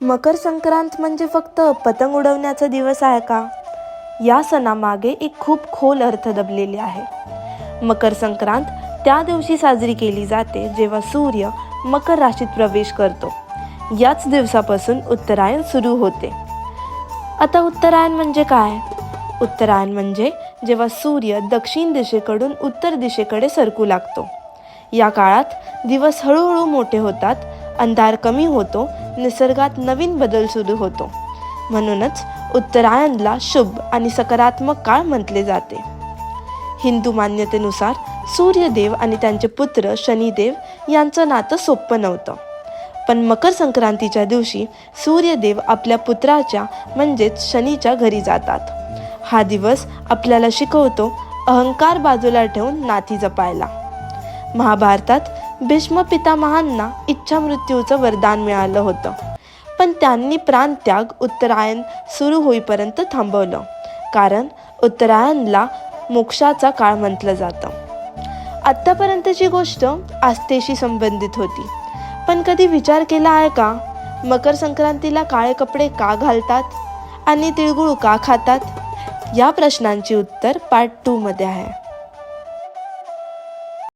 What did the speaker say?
मकर संक्रांत म्हणजे फक्त पतंग उडवण्याचा दिवस आहे का? या सणामागे एक खूप खोल अर्थ दबलेले आहे. मकर संक्रांत त्या दिवशी साजरी केली जाते जेव्हा सूर्य मकर राशीत प्रवेश करतो. याच दिवसापासून उत्तरायण सुरू होते. आता उत्तरायण म्हणजे काय? उत्तरायण म्हणजे जेव्हा सूर्य दक्षिण दिशेकडून उत्तर दिशेकडे सरकू लागतो. या काळात दिवस हळूहळू मोठे होतात, अंधार कमी होतो, निसर्गात नवीन बदल सुरू होतो. म्हणूनच उत्तरायणला शुभ आणि सकारात्मक काळ म्हटले जाते. हिंदू मान्यतेनुसार सूर्यदेव आणि त्यांचे पुत्र शनिदेव यांचं नातं सोपं नव्हतं. पण मकर संक्रांतीच्या दिवशी सूर्यदेव आपल्या पुत्राच्या म्हणजेच शनीच्या घरी जातात. हा दिवस आपल्याला शिकवतो अहंकार बाजूला ठेवून नाती जपायला. महाभारतात भीष्म पितामहांना इच्छामृत्यूचं वरदान मिळालं होतं, पण त्यांनी प्राणत्याग उत्तरायण सुरू होईपर्यंत थांबवलं, कारण उत्तरायणला मोक्षाचा काळ म्हटलं जातं. आत्तापर्यंतची गोष्ट आस्थेशी संबंधित होती, पण कधी विचार केला आहे का, मकर संक्रांतीला काळे कपडे का घालतात आणि तिळगुळ का खातात? या प्रश्नांची उत्तर पार्ट 2 मध्ये आहे.